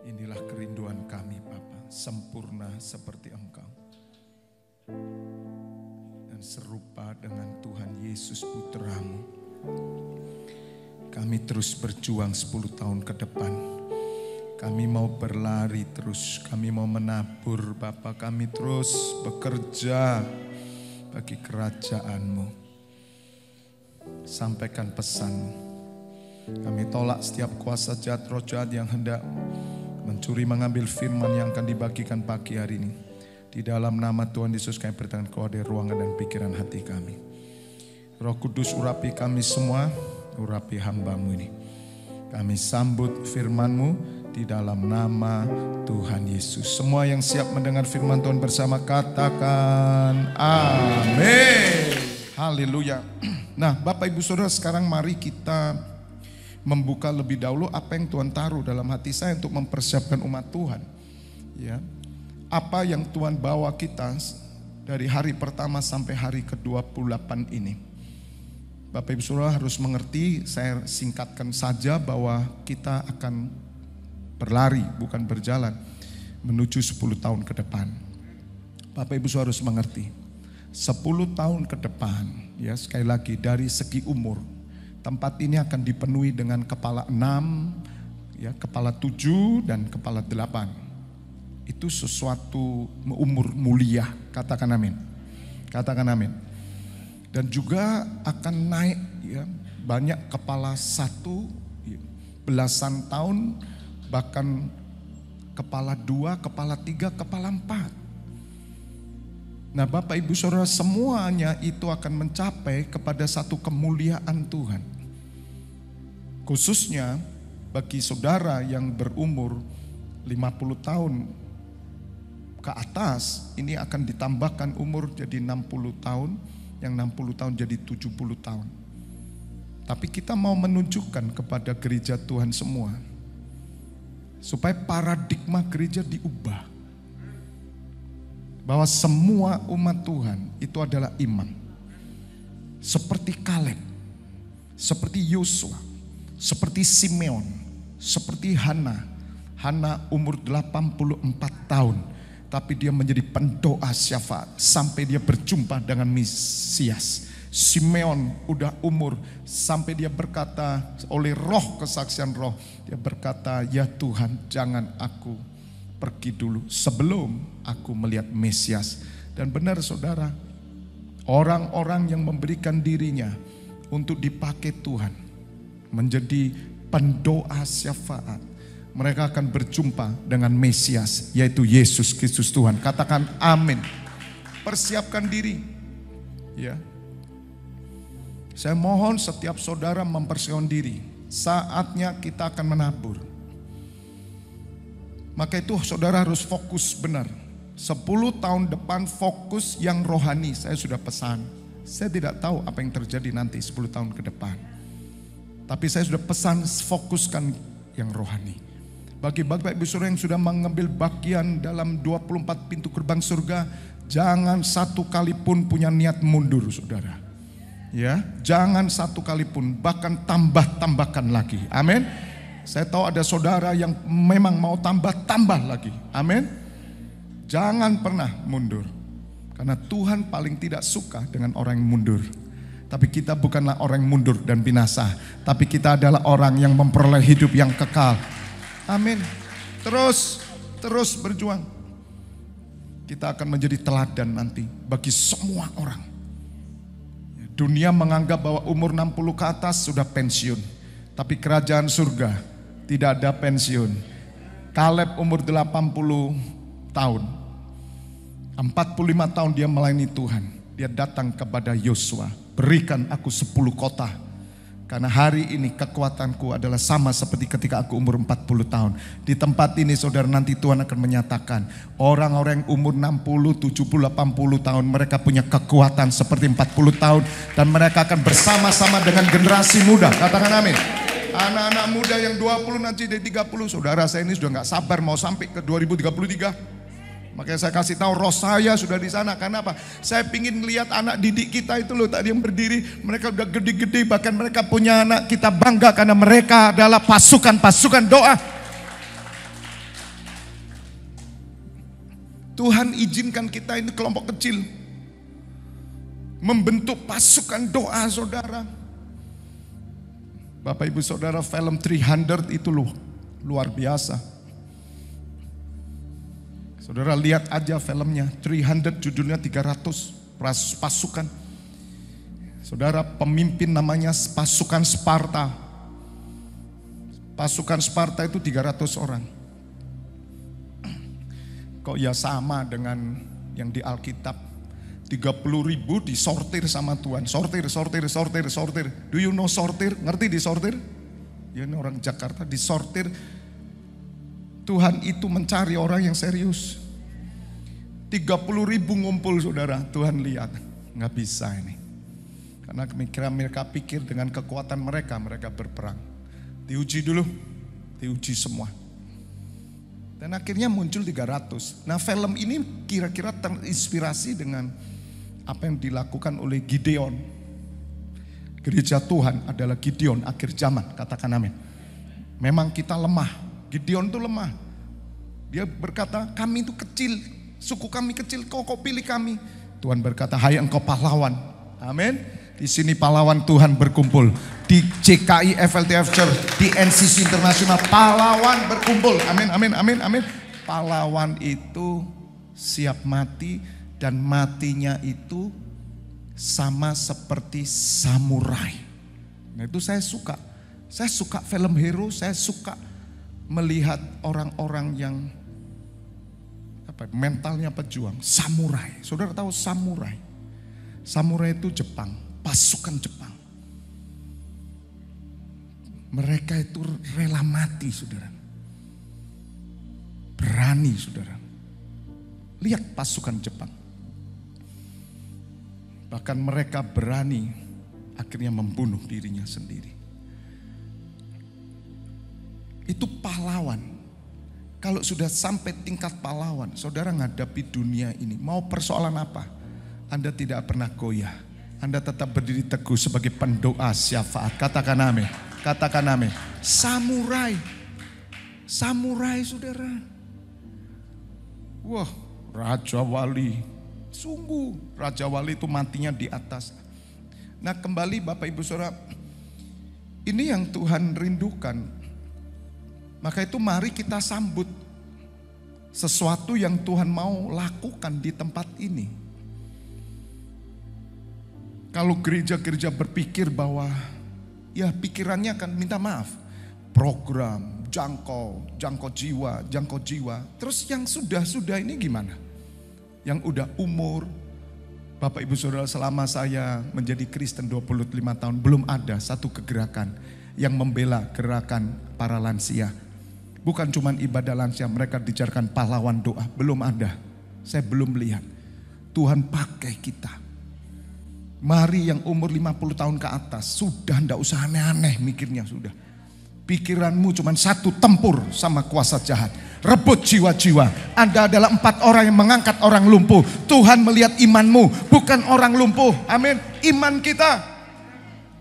Inilah kerinduan kami Bapa, sempurna seperti Engkau dan serupa dengan Tuhan Yesus Putra-Mu. Kami terus berjuang 10 tahun ke depan. Kami mau berlari terus, kami mau menabur Bapa, kami terus bekerja bagi kerajaan-Mu. Sampaikan pesan-Mu. Kami tolak setiap kuasa jahat, roh jahat yang hendak mencuri mengambil firman yang akan dibagikan pagi hari ini. Di dalam nama Tuhan Yesus kami bertangan keluar dari ruangan dan pikiran hati kami. Roh Kudus urapi kami semua, urapi hamba-Mu ini. Kami sambut firman-Mu di dalam nama Tuhan Yesus. Semua yang siap mendengar firman Tuhan bersama katakan amin. Haleluya. Nah Bapak Ibu Saudara, sekarang mari kita membuka lebih dahulu apa yang Tuhan taruh dalam hati saya untuk mempersiapkan umat Tuhan. Ya, apa yang Tuhan bawa kita dari hari pertama sampai hari ke-28 ini. Bapak Ibu Saudara harus mengerti, saya singkatkan saja bahwa kita akan berlari bukan berjalan menuju 10 tahun ke depan. Bapak Ibu Saudara harus mengerti, 10 tahun ke depan, ya sekali lagi dari segi umur, tempat ini akan dipenuhi dengan kepala 6, ya, kepala 7 dan kepala 8. Itu sesuatu umur mulia, katakan amin. Katakan amin. Dan juga akan naik, ya, banyak kepala 1, ya, belasan tahun, bahkan kepala 2, kepala 3, kepala 4. Nah Bapak Ibu Saudara, semuanya itu akan mencapai kepada satu kemuliaan Tuhan. Khususnya bagi saudara yang berumur 50 tahun ke atas, ini akan ditambahkan umur jadi 60 tahun, yang 60 tahun jadi 70 tahun. Tapi kita mau menunjukkan kepada gereja Tuhan semua, supaya paradigma gereja diubah. Bahwa semua umat Tuhan itu adalah imam. Seperti Kaleb, seperti Yosua, seperti Simeon, seperti Hana. Hana umur 84 tahun, tapi dia menjadi pendoa syafaat sampai dia berjumpa dengan Mesias. Simeon udah umur sampai dia berkata oleh roh, kesaksian roh, dia berkata, ya Tuhan jangan aku pergi dulu sebelum aku melihat Mesias. Dan benar saudara, orang-orang yang memberikan dirinya untuk dipakai Tuhan menjadi pendoa syafaat, mereka akan berjumpa dengan Mesias, yaitu Yesus Kristus Tuhan. Katakan amin. Persiapkan diri, ya. Saya mohon setiap saudara mempersiapkan diri. Saatnya kita akan menabur. Maka itu saudara harus fokus benar. 10 tahun depan fokus yang rohani. Saya sudah pesan. Saya tidak tahu apa yang terjadi nanti 10 tahun ke depan. Tapi saya sudah pesan, fokuskan yang rohani. Bagi Bapak Ibu Saudara yang sudah mengambil bagian dalam 24 pintu gerbang surga, jangan satu kali pun punya niat mundur saudara. Ya, jangan satu kali pun, bahkan tambahkan lagi. Amin. Saya tahu ada saudara yang memang mau tambah lagi. Amin. Jangan pernah mundur. Karena Tuhan paling tidak suka dengan orang yang mundur. Tapi kita bukanlah orang yang mundur dan binasa. Tapi kita adalah orang yang memperoleh hidup yang kekal. Amin. Terus berjuang. Kita akan menjadi teladan nanti bagi semua orang. Dunia menganggap bahwa umur 60 ke atas sudah pensiun. Tapi kerajaan surga tidak ada pensiun. Kaleb umur 80 tahun. 45 tahun dia melayani Tuhan. Dia datang kepada Yosua. Berikan aku 10 kota. Karena hari ini kekuatanku adalah sama seperti ketika aku umur 40 tahun. Di tempat ini saudara, nanti Tuhan akan menyatakan orang-orang yang umur 60, 70, 80 tahun, mereka punya kekuatan seperti 40 tahun. Dan mereka akan bersama-sama dengan generasi muda. Katakan amin. Anak-anak muda yang 20 nanti dari 30. Saudara, saya ini sudah gak sabar mau sampai ke 2033. Makanya saya kasih tahu roh saya sudah di sana. Karena apa? Saya pingin lihat anak didik kita itu loh tadi yang berdiri. Mereka udah gede-gede, bahkan mereka punya anak. Kita bangga karena mereka adalah pasukan-pasukan doa. Tuhan izinkan kita ini kelompok kecil membentuk pasukan doa, saudara. Bapak ibu saudara, film 300 itu loh luar biasa. Saudara lihat aja filmnya, 300 judulnya 300 pasukan. Saudara, pemimpin namanya pasukan Sparta. Pasukan Sparta itu 300 orang. Kok ya sama dengan yang di Alkitab. 30.000 disortir sama Tuhan. Sortir. Do you know sortir? Ngerti disortir? Ya ini orang Jakarta disortir. Tuhan itu mencari orang yang serius. 30.000 ngumpul saudara. Tuhan lihat, nggak bisa ini. Karena mereka pikir dengan kekuatan mereka berperang. Diuji dulu, diuji semua. Dan akhirnya muncul 300. Nah film ini kira-kira terinspirasi dengan apa yang dilakukan oleh Gideon. Gereja Tuhan adalah Gideon akhir zaman, katakan amin. Memang kita lemah, Gideon itu lemah. Dia berkata, kami itu kecil, suku kami kecil, kok pilih kami. Tuhan berkata, hai engkau pahlawan. Amin. Di sini pahlawan Tuhan berkumpul. Di CKI FLTF Church, di NCC Internasional, pahlawan berkumpul. Amin. Pahlawan itu siap mati, dan matinya itu sama seperti samurai. Nah itu saya suka. Saya suka film hero, saya suka melihat orang-orang yang mentalnya pejuang. Samurai, saudara tahu samurai? Samurai itu Jepang, pasukan Jepang. Mereka itu rela mati, saudara. Berani, saudara. Lihat pasukan Jepang. Bahkan mereka berani akhirnya membunuh dirinya sendiri. Itu pahlawan. Kalau sudah sampai tingkat pahlawan, saudara menghadapi dunia ini, mau persoalan apa, Anda tidak pernah goyah. Anda tetap berdiri teguh sebagai pendoa syafaat. Katakan amin. Katakan amin. Samurai. Samurai saudara. Wah, Raja Wali. Sungguh, Raja Wali itu matinya di atas. Nah kembali Bapak Ibu Saudara, ini yang Tuhan rindukan. Maka itu mari kita sambut sesuatu yang Tuhan mau lakukan di tempat ini. Kalau gereja-gereja berpikir bahwa ya pikirannya akan minta maaf. Program, jangkau jiwa. Terus yang sudah ini gimana? Yang udah umur, Bapak Ibu Saudara, selama saya menjadi Kristen 25 tahun, belum ada satu kegerakan yang membela gerakan para lansia. Bukan cuma ibadah lansia, mereka dijarkan pahlawan doa, belum ada. Saya belum lihat. Tuhan pakai kita. Mari yang umur 50 tahun ke atas, sudah ndak usah aneh-aneh mikirnya sudah. Pikiranmu cuma satu, tempur sama kuasa jahat. Rebut jiwa-jiwa. Anda adalah 4 orang yang mengangkat orang lumpuh. Tuhan melihat imanmu, bukan orang lumpuh. Amin. Iman kita.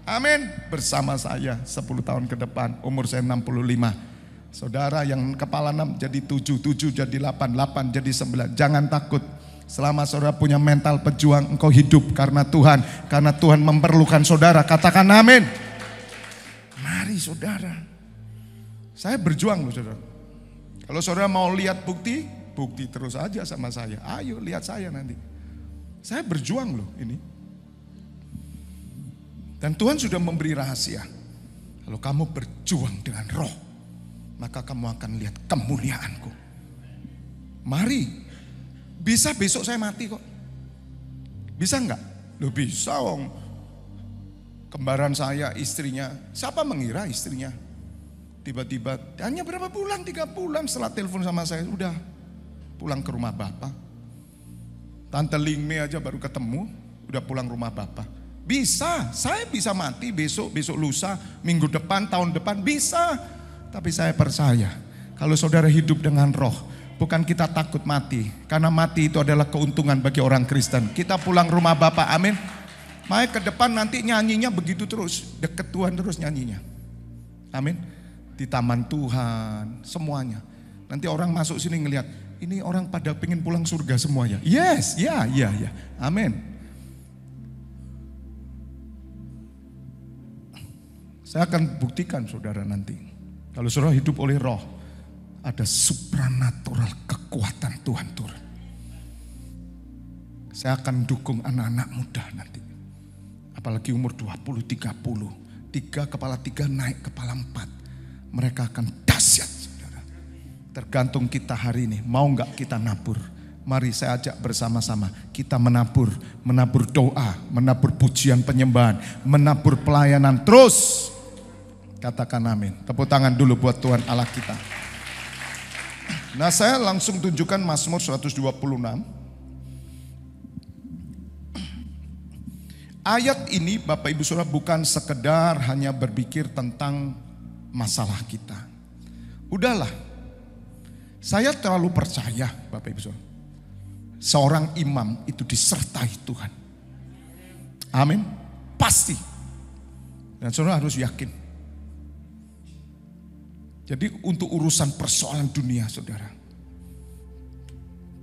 Amin. Bersama saya 10 tahun ke depan, umur saya 65. Saudara yang kepala 6 jadi 7, 7 jadi 8, 8 jadi 9. Jangan takut. Selama saudara punya mental pejuang, engkau hidup karena Tuhan. Karena Tuhan memerlukan saudara. Katakan amin. Mari saudara. Saya berjuang loh saudara. Kalau saudara mau lihat bukti terus aja sama saya. Ayo lihat saya nanti. Saya berjuang loh ini. Dan Tuhan sudah memberi rahasia. Kalau kamu berjuang dengan roh, maka kamu akan lihat kemuliaanku. Mari. Bisa besok saya mati kok. Bisa enggak? Loh bisa om. Kembaran saya, istrinya. Siapa mengira istrinya? Tiba-tiba hanya berapa bulan, 3 bulan setelah telepon sama saya, udah pulang ke rumah bapak. Tante Lingme aja baru ketemu, udah pulang rumah bapak. Bisa, saya bisa mati besok lusa, minggu depan, tahun depan, bisa. Tapi saya percaya, kalau saudara hidup dengan roh, bukan kita takut mati. Karena mati itu adalah keuntungan bagi orang Kristen. Kita pulang rumah Bapa, amin. Makanya ke depan nanti nyanyinya begitu terus. Deket Tuhan terus nyanyinya. Amin. Di taman Tuhan, semuanya. Nanti orang masuk sini ngelihat, ini orang pada pengen pulang surga semuanya. Yes, ya. Amin. Saya akan buktikan saudara nanti. Kalau saudara hidup oleh roh, ada supranatural kekuatan Tuhan turun. Saya akan dukung anak-anak muda nanti. Apalagi umur 20, 30. 3 kepala 3 naik kepala 4. Mereka akan dahsyat saudara. Tergantung kita hari ini. Mau gak kita nabur? Mari saya ajak bersama-sama. Kita menabur. Menabur doa. Menabur pujian penyembahan. Menabur pelayanan terus. Katakan amin. Tepuk tangan dulu buat Tuhan Allah kita. Nah saya langsung tunjukkan Mazmur 126. Ayat ini Bapak Ibu Saudara bukan sekedar hanya berpikir tentang masalah kita. Udahlah, saya terlalu percaya Bapak Ibu Saudara. Seorang imam itu disertai Tuhan. Amin, pasti. Dan saudara harus yakin. Jadi untuk urusan persoalan dunia saudara,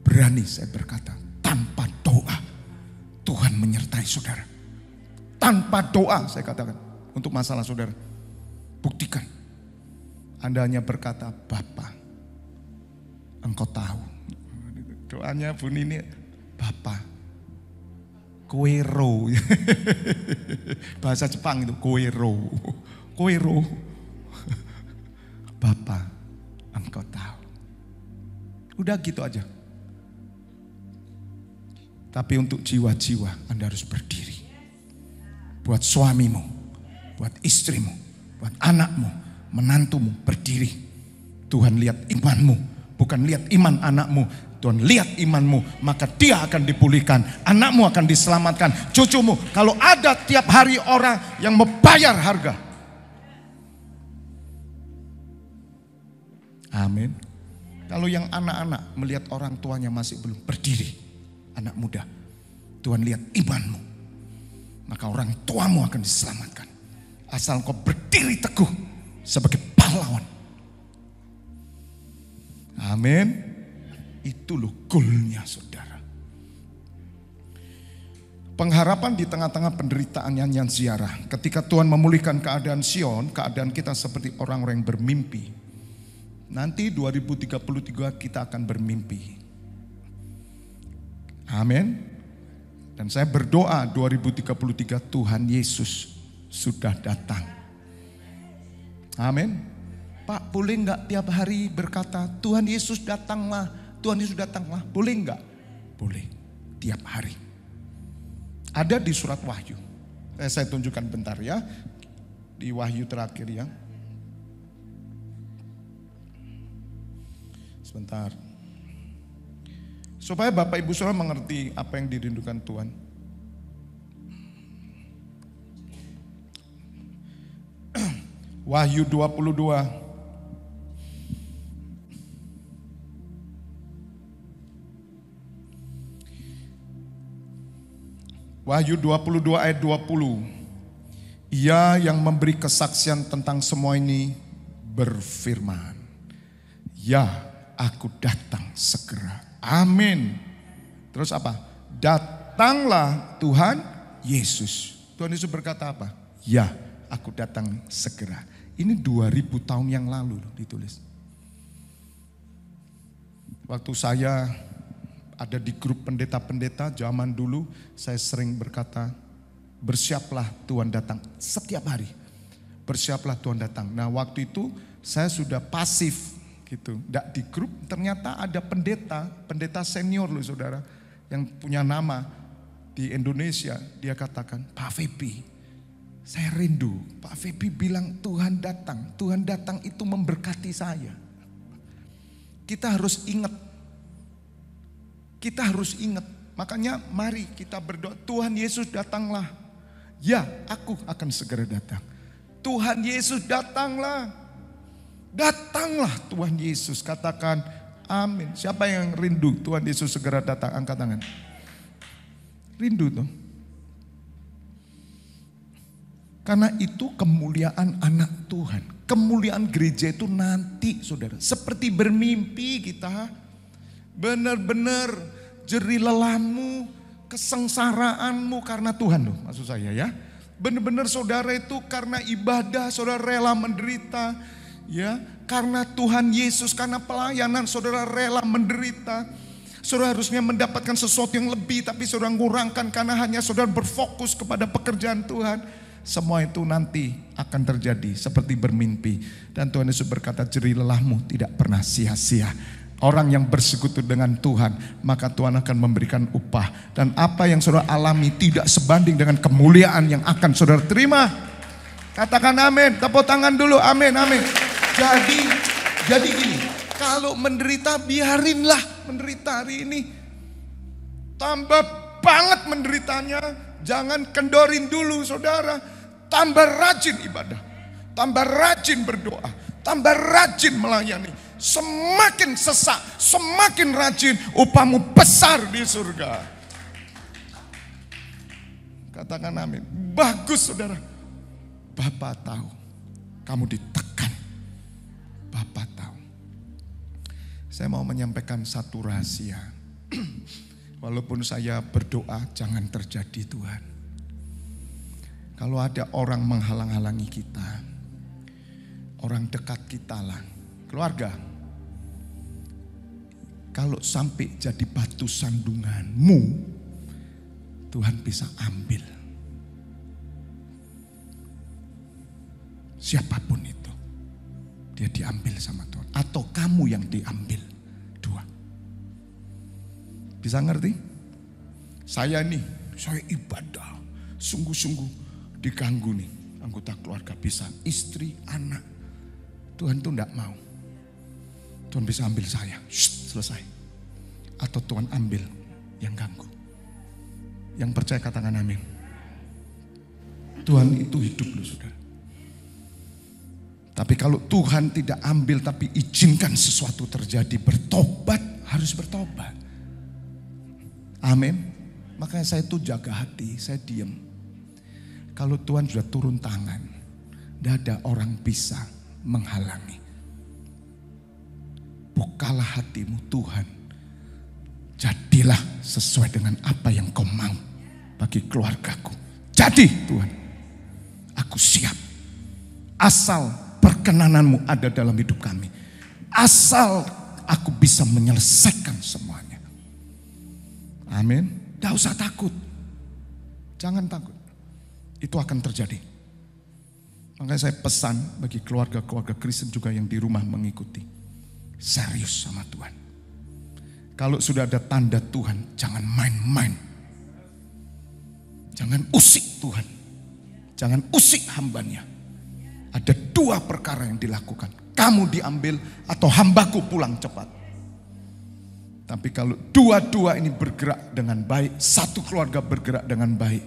berani saya berkata, tanpa doa Tuhan menyertai saudara. Tanpa doa saya katakan untuk masalah saudara. Buktikan. Anda hanya berkata, Bapa, Engkau tahu. Doanya bunyi ini, Bapa, koero. Bahasa Jepang itu koero. Koero. Bapa, Engkau tahu. Udah gitu aja. Tapi untuk jiwa-jiwa Anda harus berdiri. Buat suamimu, buat istrimu, buat anakmu, menantumu berdiri. Tuhan lihat imanmu, bukan lihat iman anakmu. Tuhan lihat imanmu, maka dia akan dipulihkan. Anakmu akan diselamatkan, cucumu. Kalau ada tiap hari orang yang membayar harga. Amin. Kalau yang anak-anak melihat orang tuanya masih belum berdiri, anak muda, Tuhan lihat imanmu, maka orang tuamu akan diselamatkan. Asal kau berdiri teguh sebagai pahlawan. Amin. Itu loh goalnya saudara. Pengharapan di tengah-tengah penderitaan nyanyian ziarah. Ketika Tuhan memulihkan keadaan Sion, keadaan kita seperti orang-orang yang bermimpi. Nanti 2033 kita akan bermimpi. Amin. Dan saya berdoa 2033 Tuhan Yesus sudah datang. Amin. Pak, boleh enggak tiap hari berkata Tuhan Yesus datanglah, Tuhan Yesus datanglah. Boleh enggak? Boleh. Tiap hari. Ada di surat Wahyu. Saya tunjukkan bentar ya. Di Wahyu terakhir ya. Sebentar. Supaya Bapak Ibu Saudara mengerti apa yang dirindukan Tuhan. Wahyu 22. Wahyu 22 ayat 20. Ia yang memberi kesaksian tentang semua ini berfirman, ya, aku datang segera. Amin. Terus apa? Datanglah Tuhan Yesus. Tuhan Yesus berkata apa? Ya, aku datang segera. Ini 2000 tahun yang lalu ditulis. Waktu saya ada di grup pendeta-pendeta zaman dulu, saya sering berkata, bersiaplah Tuhan datang setiap hari. Bersiaplah Tuhan datang. Nah waktu itu saya sudah pasif gitu, nggak di grup. Ternyata ada pendeta senior loh saudara, yang punya nama di Indonesia. Dia katakan, Pak Febi, saya rindu. Pak Febi bilang Tuhan datang itu memberkati saya. Kita harus ingat. Makanya mari kita berdoa, Tuhan Yesus datanglah. Ya, aku akan segera datang. Tuhan Yesus datanglah. Datanglah Tuhan Yesus. Katakan, Amin. Siapa yang rindu Tuhan Yesus segera datang? Angkat tangan. Rindu tuh. Karena itu kemuliaan anak Tuhan. Kemuliaan gereja itu nanti saudara. Seperti bermimpi kita. Benar-benar jerih lelahmu, kesengsaraanmu karena Tuhan loh. Maksud saya ya. Benar-benar saudara itu karena ibadah saudara rela menderita. Ya, karena Tuhan Yesus, karena pelayanan saudara rela menderita. Saudara harusnya mendapatkan sesuatu yang lebih, tapi saudara ngurangkan karena hanya saudara berfokus kepada pekerjaan Tuhan. Semua itu nanti akan terjadi seperti bermimpi. Dan Tuhan Yesus berkata, jerih lelahmu tidak pernah sia-sia. Orang yang bersekutu dengan Tuhan, maka Tuhan akan memberikan upah. Dan apa yang saudara alami tidak sebanding dengan kemuliaan yang akan saudara terima. Katakan amin, tepuk tangan dulu, amin, amin. Jadi gini, kalau menderita biarinlah menderita hari ini. Tambah banget menderitanya, jangan kendorin dulu saudara. Tambah rajin ibadah, tambah rajin berdoa, tambah rajin melayani. Semakin sesak, semakin rajin, upahmu besar di surga. Katakan amin. Bagus saudara. Bapa tahu kamu ditekan. Bapa tahu. Saya mau menyampaikan satu rahasia. Walaupun saya berdoa jangan terjadi Tuhan. Kalau ada orang menghalang-halangi kita, orang dekat kita lah, keluarga. Kalau sampai jadi batu sandunganmu, Tuhan bisa ambil. Siapapun itu, dia diambil sama Tuhan. Atau kamu yang diambil. Dua. Bisa ngerti? Saya ibadah. Sungguh-sungguh diganggu nih. Anggota keluarga bisa. Istri, anak. Tuhan tuh enggak mau. Tuhan bisa ambil saya. Selesai. Atau Tuhan ambil yang ganggu. Yang percaya katakan amin. Tuhan itu hidup loh saudara. Tapi kalau Tuhan tidak ambil tapi izinkan sesuatu terjadi, bertobat, harus bertobat. Amin. Makanya saya tuh jaga hati, saya diam. Kalau Tuhan sudah turun tangan, tidak ada orang bisa menghalangi. Bukalah hatimu Tuhan. Jadilah sesuai dengan apa yang kau mau bagi keluargaku. Jadi Tuhan, aku siap. Asal perkenananmu ada dalam hidup kami. Asal aku bisa menyelesaikan semuanya. Amin. Tidak usah takut. Jangan takut. Itu akan terjadi. Makanya saya pesan bagi keluarga-keluarga Kristen juga yang di rumah mengikuti. Serius sama Tuhan. Kalau sudah ada tanda Tuhan, jangan main-main. Jangan usik Tuhan. Jangan usik hambanya. Ada dua perkara yang dilakukan. Kamu diambil atau hambaku pulang cepat. Tapi kalau dua-dua ini bergerak dengan baik, satu keluarga bergerak dengan baik,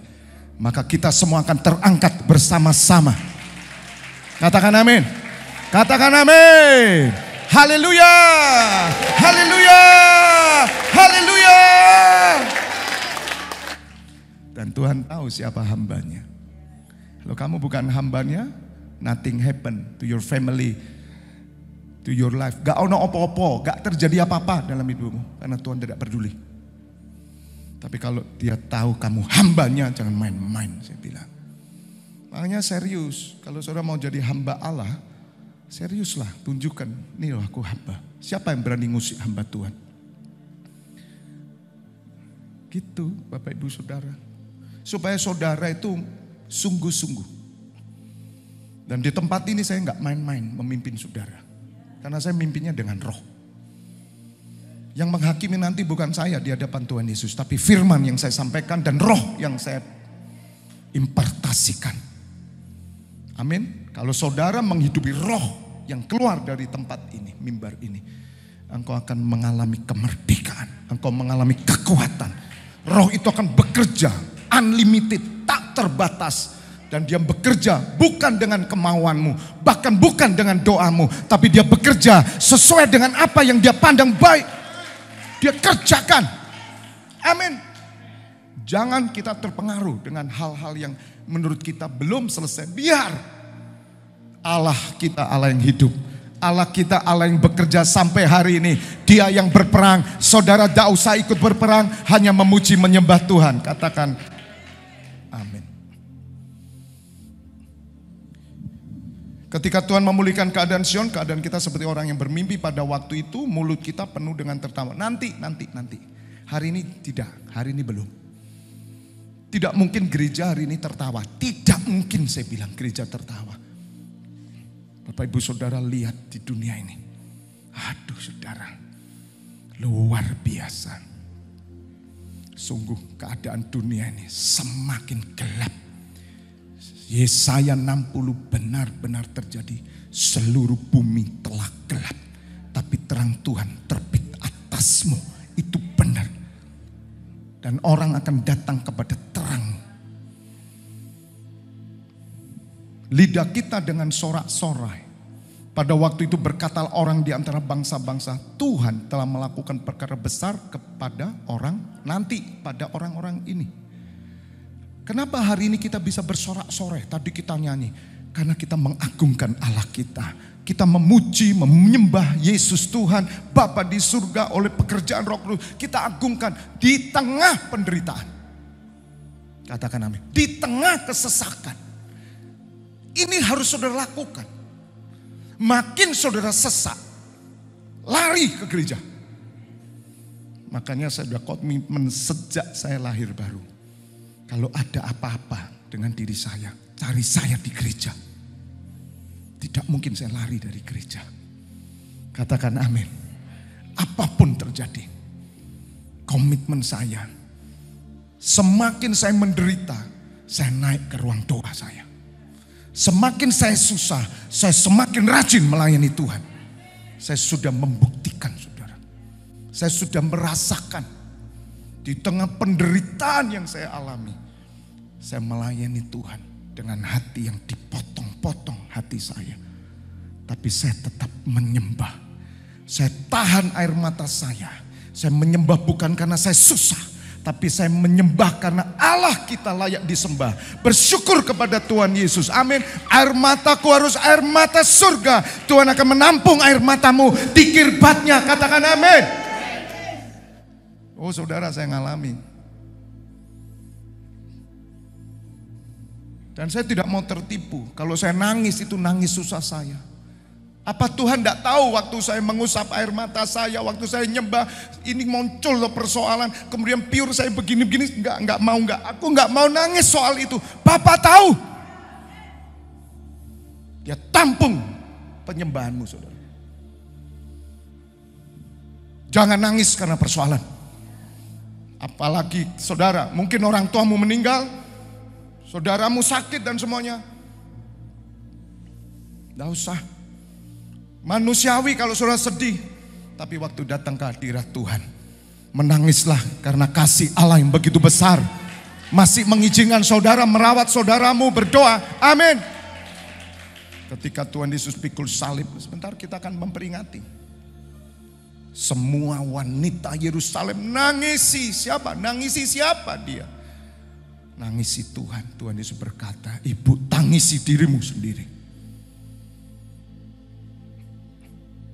maka kita semua akan terangkat bersama-sama. Katakan amin. Katakan amin. Haleluya. Haleluya. Haleluya. Dan Tuhan tahu siapa hambanya. Kalau kamu bukan hambanya, nothing happen to your family, to your life. Gak ono opo-opo, gak terjadi apa-apa dalam hidupmu. Karena Tuhan tidak peduli. Tapi kalau dia tahu kamu hambanya, jangan main-main, saya bilang. Makanya serius, kalau saudara mau jadi hamba Allah, seriuslah, tunjukkan, nih loh aku hamba. Siapa yang berani ngusik hamba Tuhan? Gitu Bapak Ibu Saudara. Supaya saudara itu sungguh-sungguh. Dan di tempat ini saya nggak main-main memimpin saudara. Karena saya mimpinya dengan roh. Yang menghakimi nanti bukan saya di hadapan Tuhan Yesus. Tapi firman yang saya sampaikan dan roh yang saya impartasikan. Amin. Kalau saudara menghidupi roh yang keluar dari tempat ini, mimbar ini. Engkau akan mengalami kemerdekaan. Engkau mengalami kekuatan. Roh itu akan bekerja unlimited, tak terbatas. Dan dia bekerja bukan dengan kemauanmu, bahkan bukan dengan doamu, tapi dia bekerja sesuai dengan apa yang dia pandang baik. Dia kerjakan. Amin. Jangan kita terpengaruh dengan hal-hal yang menurut kita belum selesai. Biar Allah kita Allah yang hidup. Allah kita Allah yang bekerja sampai hari ini. Dia yang berperang. Saudara tidak usah ikut berperang, hanya memuji menyembah Tuhan. Katakan amin. Ketika Tuhan memulihkan keadaan Sion, keadaan kita seperti orang yang bermimpi pada waktu itu, mulut kita penuh dengan tertawa. Nanti. Hari ini tidak, hari ini belum. Tidak mungkin gereja hari ini tertawa. Tidak mungkin saya bilang gereja tertawa. Bapak Ibu Saudara lihat di dunia ini. Aduh saudara, luar biasa. Sungguh keadaan dunia ini semakin gelap. Yesaya 60 benar-benar terjadi. Seluruh bumi telah gelap, tapi terang Tuhan terbit atasmu. Itu benar. Dan orang akan datang kepada terang. Lidah kita dengan sorak-sorai. Pada waktu itu berkata orang di antara bangsa-bangsa, Tuhan telah melakukan perkara besar kepada orang nanti, pada orang-orang ini. Kenapa hari ini kita bisa bersorak-sorai? Tadi kita nyanyi. Karena kita mengagungkan Allah kita. Kita memuji, menyembah Yesus Tuhan, Bapa di surga oleh pekerjaan Roh Kudus. Kita agungkan di tengah penderitaan. Katakan amin. Di tengah kesesakan. Ini harus saudara lakukan. Makin saudara sesak, lari ke gereja. Makanya saya sudah komitmen sejak saya lahir baru. Kalau ada apa-apa dengan diri saya, cari saya di gereja. Tidak mungkin saya lari dari gereja. Katakan amin. Apapun terjadi, komitmen saya, semakin saya menderita, saya naik ke ruang doa saya. Semakin saya susah, saya semakin rajin melayani Tuhan. Saya sudah membuktikan saudara. Saya sudah merasakan di tengah penderitaan yang saya alami. Saya melayani Tuhan dengan hati yang dipotong-potong hati saya. Tapi saya tetap menyembah. Saya tahan air mata saya. Saya menyembah bukan karena saya susah. Tapi saya menyembah karena Allah kita layak disembah. Bersyukur kepada Tuhan Yesus. Amin. Air mataku harus air mata surga. Tuhan akan menampung air matamu di kirbatnya. Katakan amin. Oh saudara, saya ngalami. Dan saya tidak mau tertipu. Kalau saya nangis itu nangis susah saya. Apa Tuhan tidak tahu waktu saya mengusap air mata saya, waktu saya nyembah, ini muncul loh persoalan. Kemudian pure saya begini-begini, aku nggak mau nangis soal itu. Bapak tahu. Dia tampung penyembahanmu saudara. Jangan nangis karena persoalan. Apalagi saudara, mungkin orang tuamu meninggal, saudaramu sakit dan semuanya. Tidak usah. Manusiawi kalau saudara sedih. Tapi waktu datang ke hadirat Tuhan, menangislah karena kasih Allah yang begitu besar. Masih mengizinkan saudara merawat saudaramu, berdoa. Amin. Ketika Tuhan Yesus pikul salib, sebentar kita akan memperingati. Semua wanita Yerusalem nangisi siapa? Nangisi siapa dia? Nangisi Tuhan. Tuhan Yesus berkata, ibu tangisi dirimu sendiri.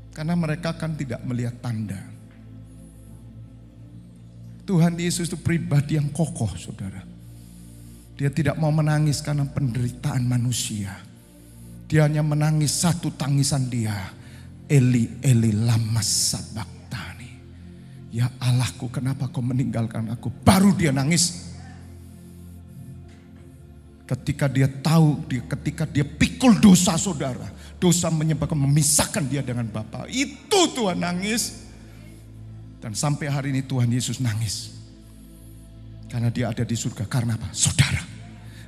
Karena mereka kan tidak melihat tanda. Tuhan Yesus itu pribadi yang kokoh saudara. Dia tidak mau menangis karena penderitaan manusia. Dia hanya menangis satu tangisan dia. Eli, Eli lama sabaktani. Ya Allahku, kenapa kau meninggalkan aku? Baru dia nangis. Ketika dia tahu, ketika dia pikul dosa saudara. Dosa menyebabkan memisahkan dia dengan Bapa. Itu Tuhan nangis. Dan sampai hari ini Tuhan Yesus nangis. Karena dia ada di surga. Karena apa? Saudara.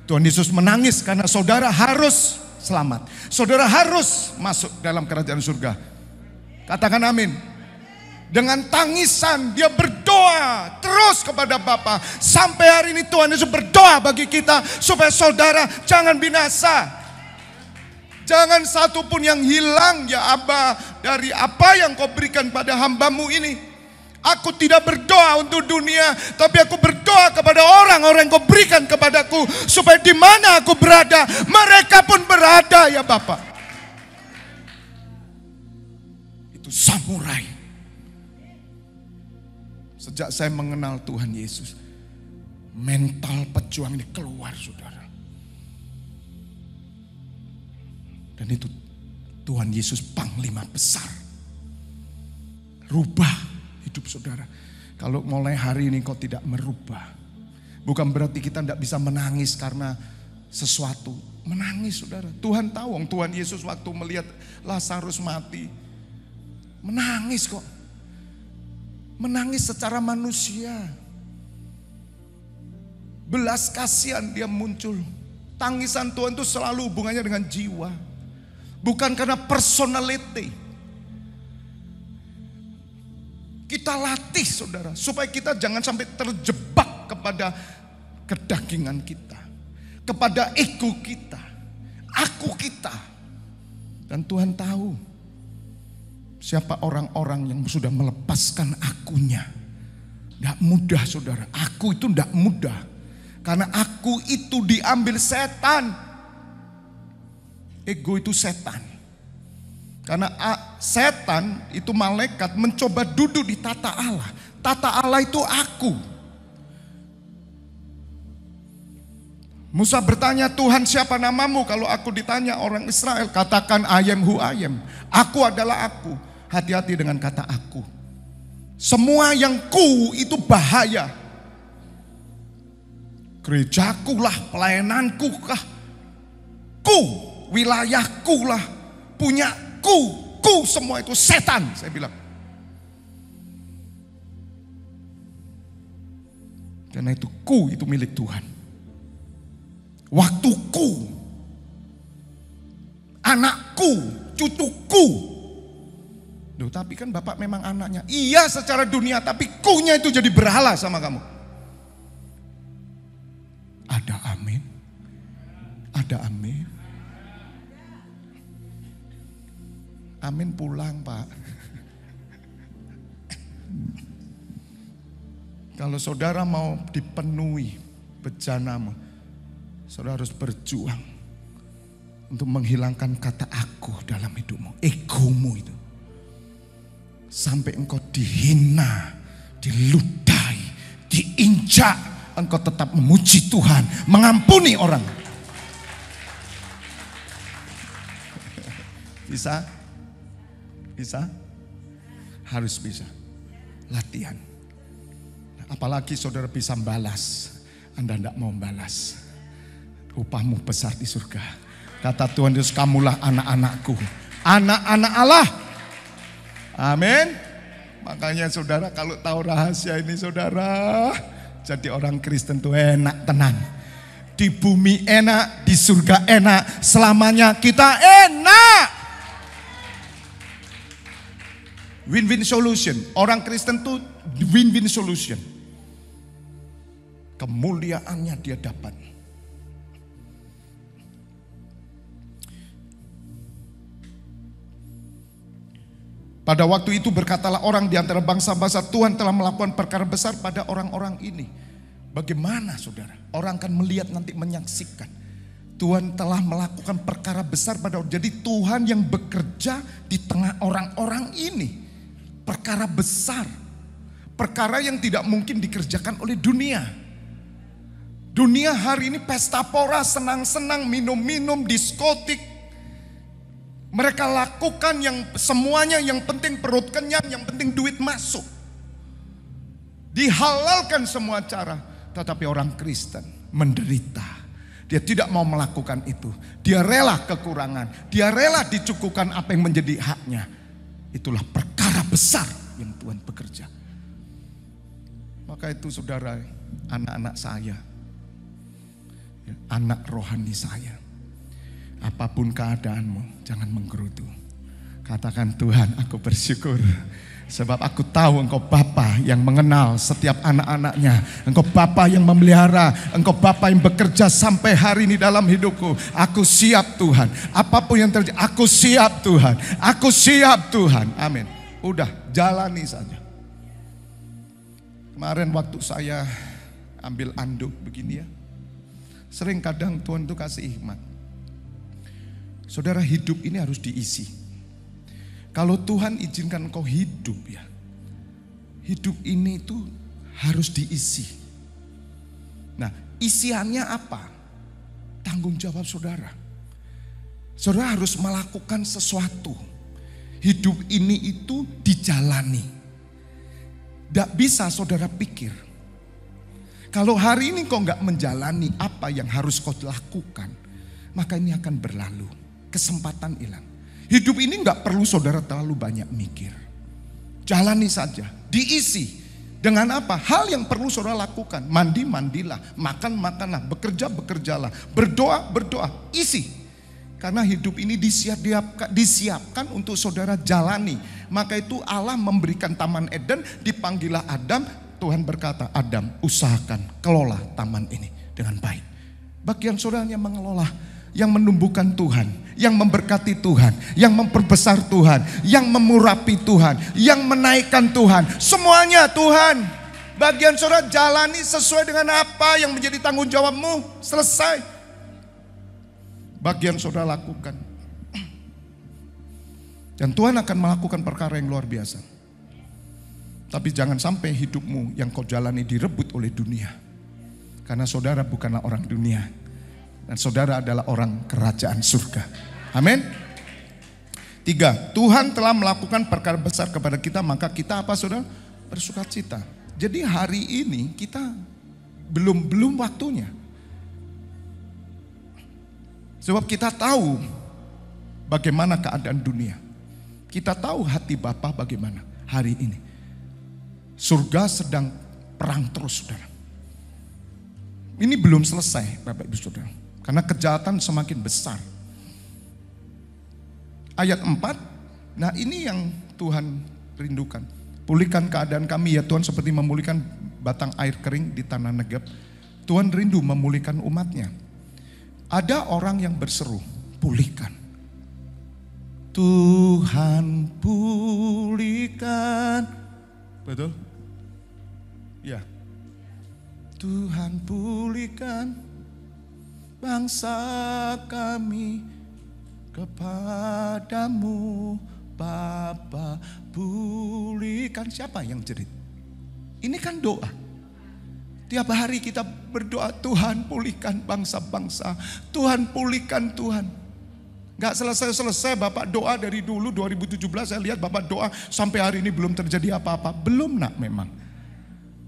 Tuhan Yesus menangis karena saudara harus selamat. Saudara harus masuk dalam kerajaan surga. Katakan amin. Dengan tangisan dia berdoa terus kepada Bapa. Sampai hari ini Tuhan Yesus berdoa bagi kita supaya saudara jangan binasa. Jangan satu pun yang hilang ya Abba dari apa yang kau berikan pada hambamu ini. Aku tidak berdoa untuk dunia, tapi aku berdoa kepada orang-orang yang kau berikan kepadaku. Supaya di mana aku berada, mereka pun berada ya Bapa. Itu samurai. Sejak saya mengenal Tuhan Yesus, mental pejuang ini keluar saudara. Dan itu Tuhan Yesus panglima besar. Rubah hidup saudara. Kalau mulai hari ini kau tidak merubah, bukan berarti kita tidak bisa menangis karena sesuatu. Menangis saudara. Tuhan tahu, Tuhan Yesus waktu melihat Lazarus mati, menangis kok. Menangis secara manusia. Belas kasihan dia muncul. Tangisan Tuhan itu selalu hubungannya dengan jiwa. Bukan karena personality. Kita latih saudara. Supaya kita jangan sampai terjebak kepada kedagingan kita. Kepada ego kita. Aku kita. Dan Tuhan tahu. Siapa orang-orang yang sudah melepaskan akunya. Tidak mudah saudara. Aku itu tidak mudah. Karena aku itu diambil setan. Ego itu setan. Karena setan itu malaikat mencoba duduk di tata Allah. Tata Allah itu aku. Musa bertanya, Tuhan siapa namamu? Kalau aku ditanya orang Israel, katakan I am who I am. Aku adalah aku. Hati-hati dengan kata aku. Semua yang ku itu bahaya. Gerejaku lah, pelayananku kah, ku, wilayahku lah, punyaku, ku, semua itu setan, saya bilang. Karena itu ku itu milik Tuhan. Waktuku, anakku, cucuku. Duh, tapi kan Bapak memang anaknya. Iya secara dunia, tapi kunya itu jadi berhala sama kamu. Ada amin. Ada amin. Amin pulang Pak. Kalau saudara mau dipenuhi bejanamu, saudara harus berjuang untuk menghilangkan kata aku dalam hidupmu. Egomu itu. Sampai engkau dihina, diludahi, diinjak, engkau tetap memuji Tuhan, mengampuni orang. Bisa? Bisa? Harus bisa. Latihan. Apalagi saudara bisa balas, Anda tidak mau balas. Upahmu besar di surga. Kata Tuhan Yesus, kamulah anak-anakku, anak-anak Allah. Amin. Makanya saudara kalau tahu rahasia ini saudara, jadi orang Kristen tuh enak tenang. Di bumi enak, di surga enak, selamanya kita enak. Win-win solution. Orang Kristen tuh win-win solution. Kemuliaannya dia dapat. Pada waktu itu berkatalah orang di antara bangsa-bangsa, Tuhan telah melakukan perkara besar pada orang-orang ini. Bagaimana saudara? Orang akan melihat nanti, menyaksikan. Tuhan telah melakukan perkara besar pada orang. Jadi Tuhan yang bekerja di tengah orang-orang ini. Perkara besar. Perkara yang tidak mungkin dikerjakan oleh dunia. Dunia hari ini pesta pora, senang-senang, minum-minum, diskotik. Mereka lakukan yang semuanya, yang penting perut kenyang, yang penting duit masuk. Dihalalkan semua cara. Tetapi orang Kristen menderita. Dia tidak mau melakukan itu. Dia rela kekurangan. Dia rela dicukupkan apa yang menjadi haknya. Itulah perkara besar yang Tuhan bekerja. Maka itu saudara, anak-anak saya, anak rohani saya, apapun keadaanmu, jangan menggerutu. Katakan, Tuhan, aku bersyukur Sebab aku tahu Engkau Bapa yang mengenal setiap anak-anaknya. Engkau Bapa yang memelihara. Engkau Bapa yang bekerja sampai hari ini dalam hidupku. Aku siap Tuhan. Apapun yang terjadi, aku siap Tuhan. Aku siap Tuhan. Amin. Udah, jalani saja. Kemarin waktu saya ambil anduk begini ya. Sering kadang Tuhan tuh kasih hikmat. Saudara, hidup ini harus diisi. Kalau Tuhan izinkan engkau hidup ya, hidup ini itu harus diisi. Nah, isiannya apa? Tanggung jawab saudara. Saudara harus melakukan sesuatu. Hidup ini itu dijalani. Tidak bisa saudara pikir. Kalau hari ini kau nggak menjalani apa yang harus kau lakukan, maka ini akan berlalu. Kesempatan hilang. Hidup ini nggak perlu saudara terlalu banyak mikir. Jalani saja, diisi. Dengan apa? Hal yang perlu saudara lakukan. Mandi, mandilah. Makan, makanlah. Bekerja, bekerjalah. Berdoa, berdoa. Isi. Karena hidup ini disiapkan untuk saudara jalani. Maka itu Allah memberikan Taman Eden, dipanggillah Adam. Tuhan berkata, Adam, usahakan, kelola taman ini dengan baik. Bagian saudara yang mengelola, yang menumbuhkan Tuhan, yang memberkati Tuhan, yang memperbesar Tuhan, yang memurapi Tuhan, yang menaikkan Tuhan. Semuanya Tuhan. Bagian saudara jalani sesuai dengan apa yang menjadi tanggung jawabmu. Selesai. Bagian saudara lakukan. Dan Tuhan akan melakukan perkara yang luar biasa. Tapi jangan sampai hidupmu yang kau jalani direbut oleh dunia. Karena saudara bukanlah orang dunia. Dan saudara adalah orang kerajaan surga. Amin. 3, Tuhan telah melakukan perkara besar kepada kita, maka kita apa saudara? Bersukacita. Jadi hari ini kita belum waktunya. Sebab kita tahu bagaimana keadaan dunia. Kita tahu hati Bapa bagaimana hari ini. Surga sedang perang terus saudara. Ini belum selesai Bapak Ibu Saudara. Karena kejahatan semakin besar. Ayat 4, nah ini yang Tuhan rindukan. Pulihkan keadaan kami ya Tuhan seperti memulihkan batang air kering di tanah Negeb. Tuhan rindu memulihkan umatnya. Ada orang yang berseru, pulihkan. Tuhan pulihkan. Betul? Ya. Tuhan pulihkan bangsa kami kepadamu Bapa, pulihkan. Siapa yang jerit? Ini kan doa. Tiap hari kita berdoa, Tuhan pulihkan bangsa-bangsa. Tuhan pulihkan Tuhan. Gak selesai-selesai Bapak doa dari dulu 2017 saya lihat Bapak doa sampai hari ini belum terjadi apa-apa. Belum nak memang.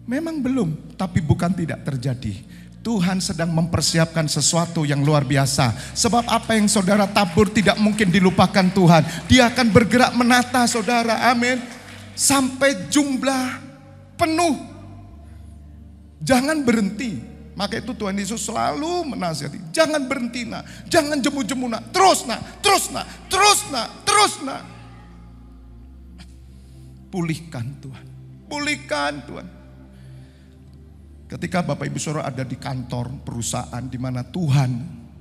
Memang belum, tapi bukan tidak terjadi. Tuhan sedang mempersiapkan sesuatu yang luar biasa. Sebab apa yang saudara tabur tidak mungkin dilupakan Tuhan. Dia akan bergerak menata saudara, amin. Sampai jumlah penuh. Jangan berhenti. Maka itu Tuhan Yesus selalu menasihati. Jangan berhenti nak, jangan jemu-jemu nak. Terus nak, terus nak, terus nak, terus nak. Pulihkan Tuhan, pulihkan Tuhan. Ketika Bapak Ibu Saudara ada di kantor perusahaan di mana Tuhan,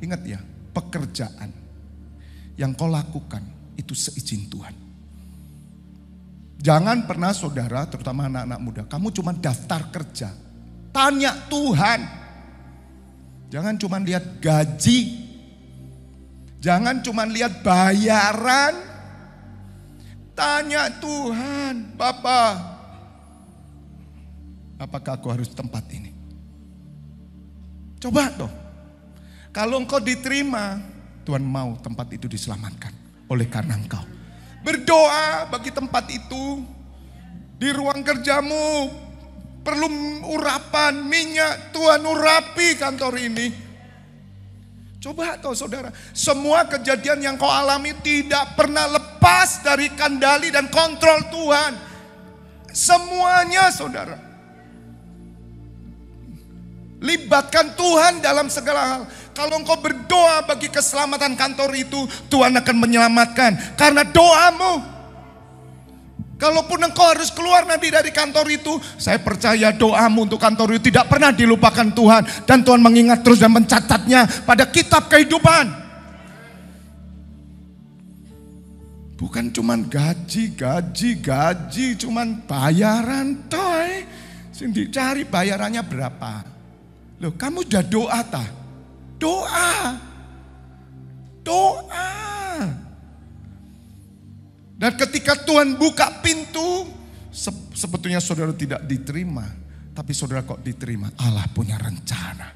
ingat ya, pekerjaan yang kau lakukan itu seizin Tuhan. Jangan pernah saudara, terutama anak-anak muda, kamu cuma daftar kerja. Tanya Tuhan. Jangan cuma lihat gaji. Jangan cuma lihat bayaran. Tanya Tuhan, Bapak, apakah aku harus tempat ini? Coba toh. Kalau engkau diterima, Tuhan mau tempat itu diselamatkan oleh karena engkau. Berdoa bagi tempat itu. Di ruang kerjamu perlu urapan minyak, Tuhan urapi kantor ini. Coba toh saudara, semua kejadian yang kau alami tidak pernah lepas dari kendali dan kontrol Tuhan. Semuanya saudara. Libatkan Tuhan dalam segala hal. Kalau engkau berdoa bagi keselamatan kantor itu, Tuhan akan menyelamatkan. Karena doamu. Kalaupun engkau harus keluar nanti dari kantor itu, saya percaya doamu untuk kantor itu tidak pernah dilupakan Tuhan. Dan Tuhan mengingat terus dan mencatatnya pada kitab kehidupan. Bukan cuman gaji, cuman bayaran toy. Sindi cari bayarannya berapa. Loh, kamu udah doa tah? Doa. Dan ketika Tuhan buka pintu, sebetulnya saudara tidak diterima. Tapi saudara kok diterima? Allah punya rencana.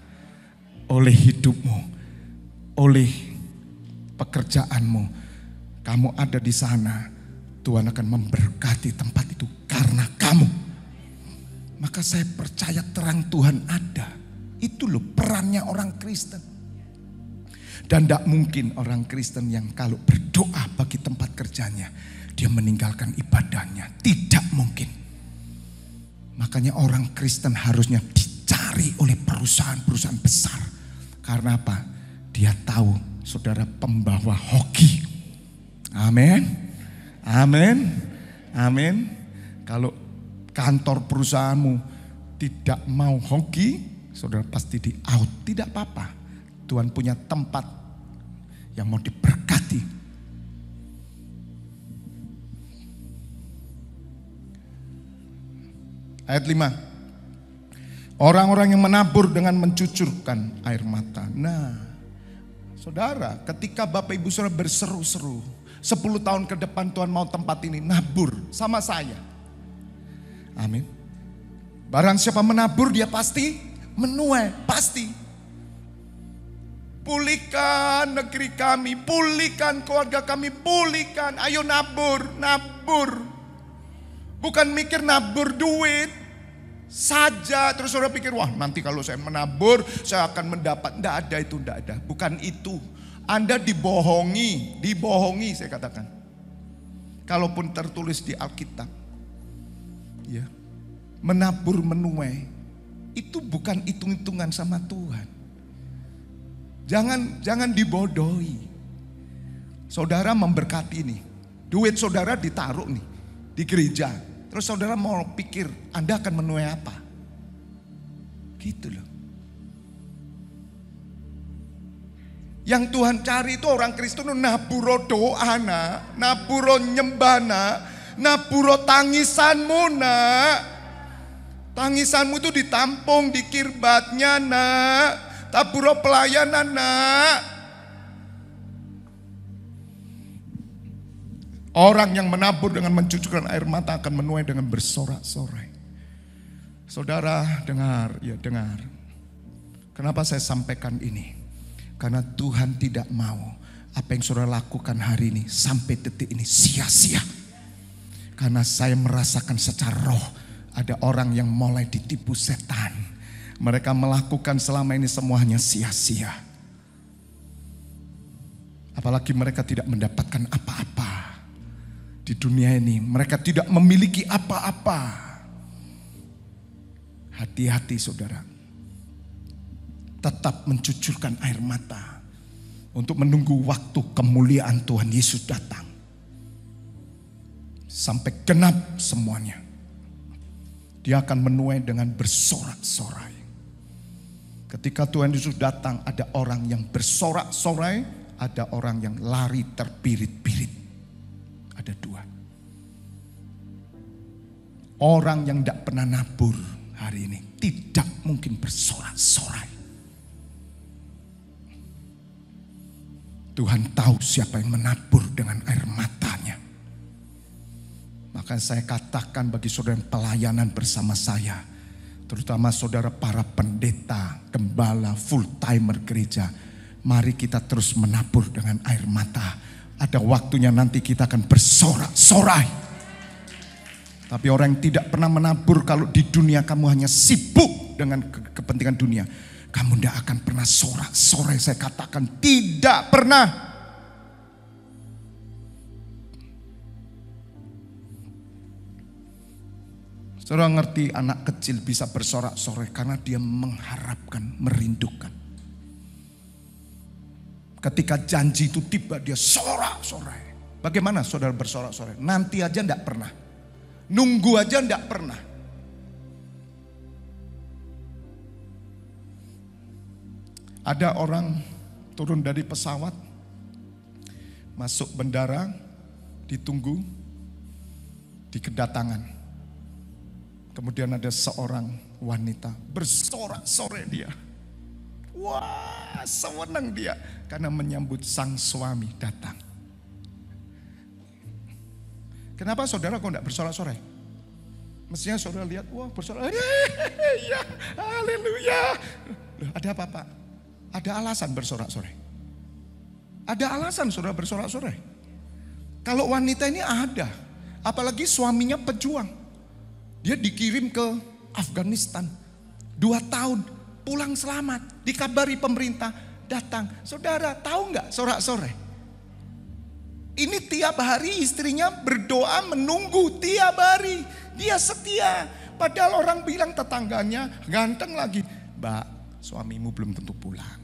Oleh hidupmu, oleh pekerjaanmu, kamu ada di sana, Tuhan akan memberkati tempat itu karena kamu. Maka saya percaya terang Tuhan ada. Itu loh perannya orang Kristen. Dan tidak mungkin orang Kristen yang kalau berdoa bagi tempat kerjanya, dia meninggalkan ibadahnya. Tidak mungkin. Makanya orang Kristen harusnya dicari oleh perusahaan-perusahaan besar. Karena apa? Dia tahu saudara pembawa hoki. Amin. Kalau kantor perusahaanmu tidak mau hoki, saudara pasti di out. Tidak apa-apa. Tuhan punya tempat yang mau diberkati. Ayat 5. Orang-orang yang menabur dengan mencucurkan air mata. Nah, saudara, ketika Bapak Ibu saudara berseru-seru, 10 tahun ke depan Tuhan mau tempat ini nabur sama saya. Amin. Barang siapa menabur dia pasti menuai, pasti. Pulihkan negeri kami, pulihkan keluarga kami, pulihkan. Ayo nabur. Bukan mikir nabur duit saja. Terus saudara pikir, wah nanti kalau saya menabur saya akan mendapat. Tidak ada itu, tidak ada. Bukan itu. Anda dibohongi saya katakan. Kalaupun tertulis di Alkitab. Ya, menabur menuai. Itu bukan hitung-hitungan sama Tuhan. Jangan dibodohi. Saudara memberkati nih. Duit saudara ditaruh nih di gereja. Terus saudara mau pikir Anda akan menuai apa? Gitu loh. Yang Tuhan cari itu orang Kristen naburo doana, naburo nyembana, naburo tangisanmu nak. Tangisanmu itu ditampung di kirbatnya nak. Taburo pelayanan nak. Orang yang menabur dengan mencucurkan air mata akan menuai dengan bersorak-sorai. Saudara dengar, ya dengar. Kenapa saya sampaikan ini? Karena Tuhan tidak mau apa yang saudara lakukan hari ini sampai detik ini sia-sia. Karena saya merasakan secara roh ada orang yang mulai ditipu setan. Mereka melakukan selama ini semuanya sia-sia. Apalagi mereka tidak mendapatkan apa-apa di dunia ini. Mereka tidak memiliki apa-apa. Hati-hati saudara. Tetap mencucurkan air mata untuk menunggu waktu kemuliaan Tuhan Yesus datang. Sampai genap semuanya. Dia akan menuai dengan bersorak-sorai. Ketika Tuhan Yesus datang, ada orang yang bersorak-sorai, ada orang yang lari terpirit-pirit. Ada dua. Orang yang tidak pernah nabur hari ini tidak mungkin bersorak-sorai. Tuhan tahu siapa yang menabur dengan air matanya. Maka saya katakan bagi saudara yang pelayanan bersama saya, terutama saudara para pendeta, gembala, full timer gereja. Mari kita terus menabur dengan air mata. Ada waktunya nanti kita akan bersorak-sorai. Tapi orang yang tidak pernah menabur, kalau di dunia kamu hanya sibuk dengan kepentingan dunia, kamu tidak akan pernah sorak-sorai. Saya katakan tidak pernah. Saudara ngerti anak kecil bisa bersorak-sorai karena dia mengharapkan, merindukan. Ketika janji itu tiba dia sorak-sorai. Bagaimana saudara bersorak-sorai? Nanti aja enggak pernah. Nunggu aja enggak pernah. Ada orang turun dari pesawat, masuk bandara, ditunggu di kedatangan. Kemudian ada seorang wanita bersorak-sorai dia. Wah, senang dia karena menyambut sang suami datang. Kenapa saudara kok enggak bersorak-sorai? Mestinya saudara lihat, wah bersorak, ya, haleluya. Loh, ada apa Pak? Ada alasan bersorak-sorai. Ada alasan saudara bersorak-sorai. Kalau wanita ini ada, apalagi suaminya pejuang. Dia dikirim ke Afghanistan 2 tahun, pulang selamat, dikabari pemerintah, datang. Saudara tahu nggak sorak-sorai? Ini tiap hari istrinya berdoa menunggu tiap hari. Dia setia. Padahal orang bilang tetangganya ganteng lagi. Mbak, suamimu belum tentu pulang.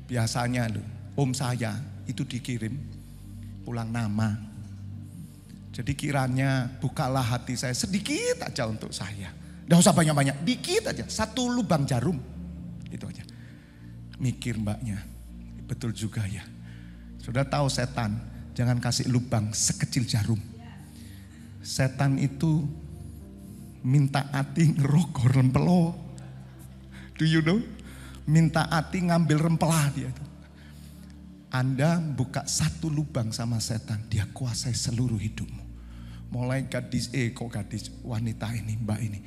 Biasanya loh, om saya itu dikirim pulang nama. Jadi kiranya bukalah hati saya sedikit aja untuk saya. Nggak usah banyak-banyak, dikit aja. 1 lubang jarum. Itu aja. Mikir mbaknya, betul juga ya. Sudah tahu setan, jangan kasih lubang sekecil jarum. Setan itu minta hati ngerokok rempelo. Do you know? Minta hati ngambil rempelah dia itu. Anda buka 1 lubang sama setan, dia kuasai seluruh hidupmu. Mulai gadis, gadis wanita ini, mbak ini.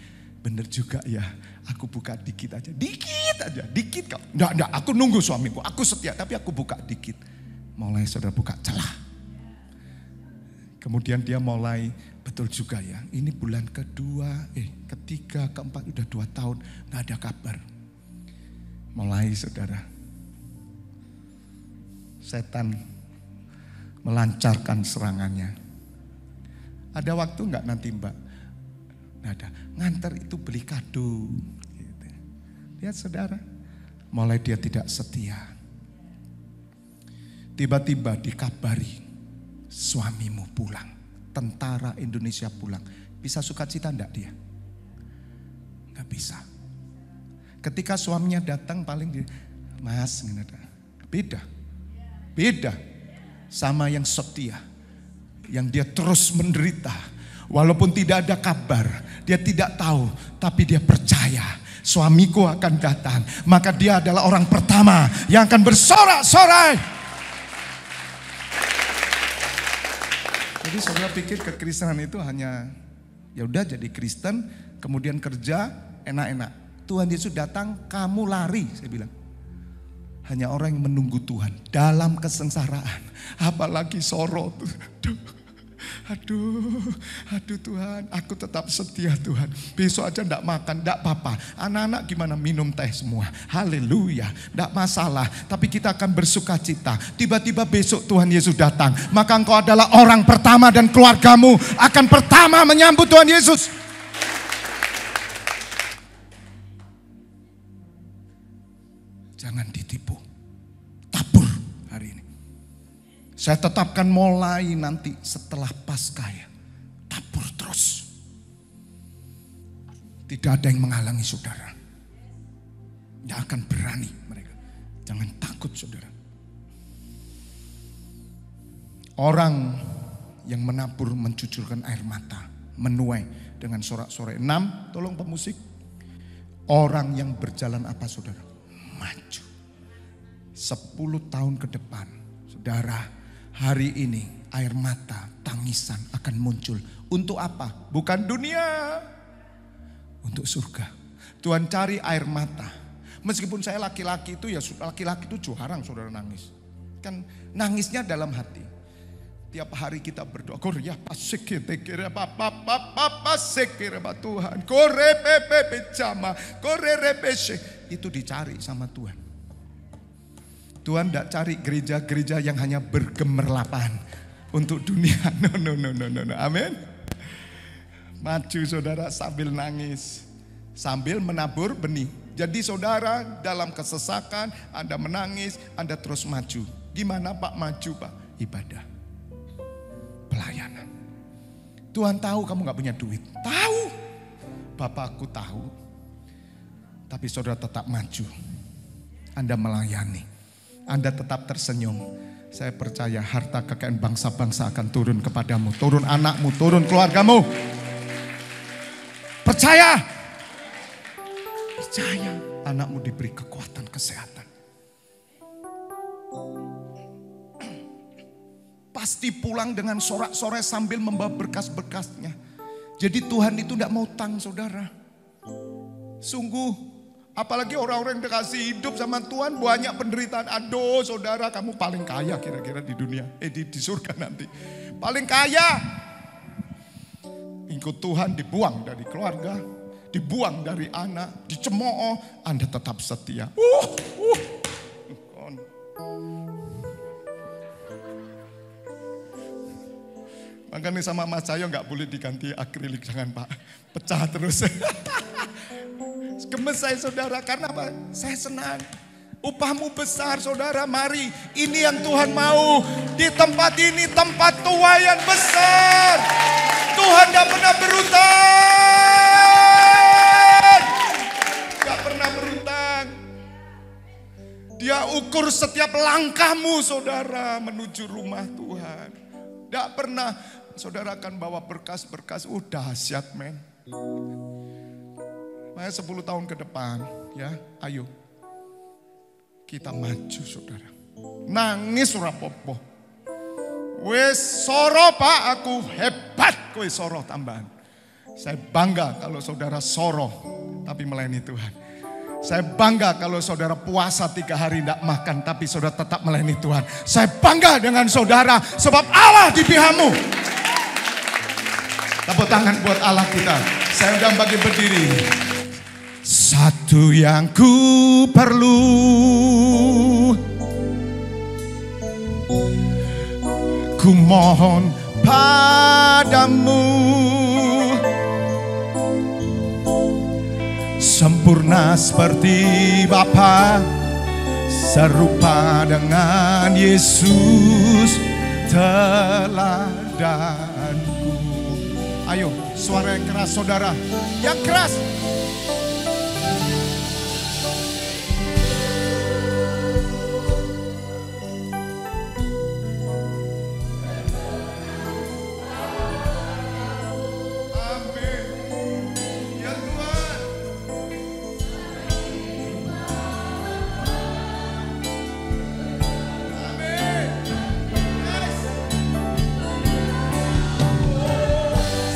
Bener juga ya, aku buka dikit aja, dikit kok. Enggak, aku nunggu suamiku, aku setia, tapi aku buka dikit. Mulai saudara buka celah. Kemudian dia mulai, betul juga ya, ini bulan kedua, ketiga, keempat, udah 2 tahun, gak ada kabar. Mulai saudara, setan melancarkan serangannya. Ada waktu gak nanti mbak? Gak ada, nganter itu beli kado. Gitu. Lihat saudara, mulai dia tidak setia. Tiba-tiba dikabari, suamimu pulang, tentara Indonesia pulang. Bisa sukacita enggak dia? Enggak bisa. Ketika suaminya datang paling dia, Mas, beda sama yang setia, yang dia terus menderita. Walaupun tidak ada kabar, dia tidak tahu, tapi dia percaya suamiku akan datang. Maka dia adalah orang pertama yang akan bersorak-sorai. Jadi saudara pikir kekristenan itu hanya ya udah jadi Kristen, kemudian kerja enak-enak. Tuhan Yesus datang, kamu lari, saya bilang. Hanya orang yang menunggu Tuhan dalam kesengsaraan, apalagi sorot. Aduh Tuhan, aku tetap setia Tuhan. Besok aja enggak makan, enggak apa-apa. Anak-anak gimana, minum teh semua. Haleluya, enggak masalah. Tapi kita akan bersuka cita. Tiba-tiba besok Tuhan Yesus datang, maka engkau adalah orang pertama dan keluargamu akan pertama menyambut Tuhan Yesus. Jangan ditipu. Tabur hari ini. Saya tetapkan mulai nanti setelah Paskah ya. Tabur terus. Tidak ada yang menghalangi saudara. Tidak akan berani mereka. Jangan takut saudara. Orang yang menabur mencucurkan air mata. Menuai dengan sorak-sorai. 6, tolong pemusik. Orang yang berjalan apa saudara? Maju. 10 tahun ke depan, saudara, hari ini air mata, tangisan akan muncul. Untuk apa? Bukan dunia, untuk surga. Tuhan cari air mata. Meskipun saya laki-laki itu ya, laki-laki itu jarang saudara nangis. Kan nangisnya dalam hati. Tiap hari kita berdoa, Korea pasik kira Tuhan, itu dicari sama Tuhan. Tuhan tidak cari gereja-gereja yang hanya bergemerlapan untuk dunia. No. Amin. Maju saudara sambil nangis, sambil menabur benih. Jadi saudara dalam kesesakan, Anda menangis, Anda terus maju. Gimana Pak maju Pak? Ibadah. Tuhan tahu kamu gak punya duit. Tahu. Bapakku tahu. Tapi saudara tetap maju. Anda melayani. Anda tetap tersenyum. Saya percaya harta kekayaan bangsa-bangsa akan turun kepadamu. Turun anakmu, turun keluargamu. Percaya. Percaya. Anakmu diberi kekuatan kesehatan. Pasti pulang dengan sorak-sorai sambil membawa berkas-berkasnya. Jadi Tuhan itu tidak mau utang saudara. Sungguh, apalagi orang-orang yang dikasih hidup sama Tuhan banyak penderitaan. Aduh saudara, kamu paling kaya kira-kira di dunia. Di surga nanti. Paling kaya. Ikut Tuhan dibuang dari keluarga, dibuang dari anak, dicemooh, Anda tetap setia. Makanya sama Mas Cahyo gak boleh diganti akrilik, jangan Pak. Pecah terus. Gemes saya saudara, karena apa? Saya senang. Upahmu besar saudara, mari. Ini yang Tuhan mau. Di tempat ini tempat tuaian besar. Tuhan gak pernah berutang. Gak pernah berutang. Dia ukur setiap langkahmu saudara menuju rumah Tuhan. Gak pernah. Saudara akan bawa berkas-berkas, dahsyat men. Makanya 10 tahun ke depan, ya, ayo. Kita maju saudara. Nangis rapopo. Wes soro Pak, aku hebat kowe soro tambahan. Saya bangga kalau saudara soro, tapi melayani Tuhan. Saya bangga kalau saudara puasa 3 hari tidak makan, tapi saudara tetap melayani Tuhan. Saya bangga dengan saudara, sebab Allah di pihakmu. Tepuk tangan buat Allah kita. Saya undang bagi berdiri. Satu yang ku perlu, ku mohon padamu, sempurna seperti Bapa, serupa dengan Yesus teladanku. Ayo, suara yang keras saudara, yang keras.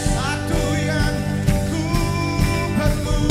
Satu yang ku perlu.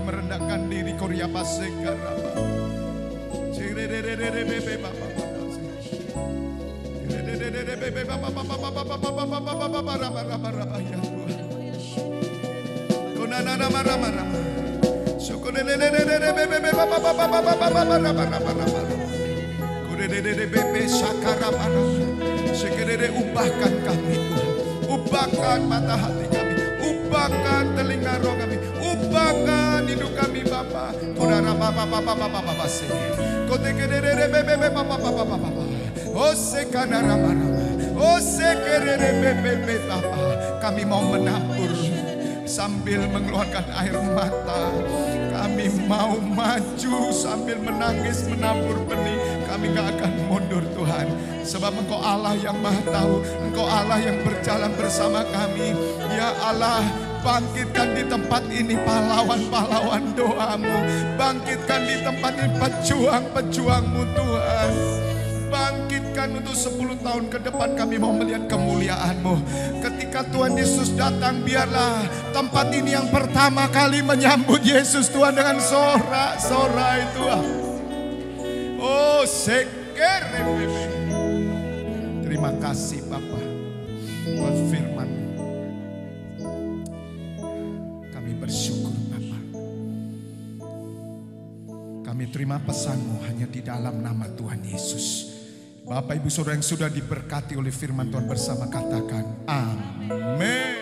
merendahkan diri Korea Paseka Raba. Ubahkan kami Tuhan, ubahkan mata hati kami, ubahkan telinga roh kami, ubahkan hidup kami Bapa. Kami mau menabur sambil mengeluarkan air mata. Kami mau maju sambil menangis menabur benih. Kami gak akan mundur Tuhan. Sebab Engkau Allah yang maha tahu. Engkau Allah yang berjalan bersama kami. Ya Allah, bangkitkan di tempat ini pahlawan-pahlawan doamu. Bangkitkan di tempat ini pejuang-pejuangmu Tuhan. Bangkitkan untuk 10 tahun ke depan kami mau melihat kemuliaan-Mu. Ketika Tuhan Yesus datang, biarlah tempat ini yang pertama kali menyambut Yesus Tuhan dengan sorak-sorai Tuhan. Oh, terima kasih Bapa buat firman. Kami bersyukur Bapa. Kami terima pesan-Mu hanya di dalam nama Tuhan Yesus. Bapak Ibu Saudara yang sudah diberkati oleh firman Tuhan bersama katakan amin.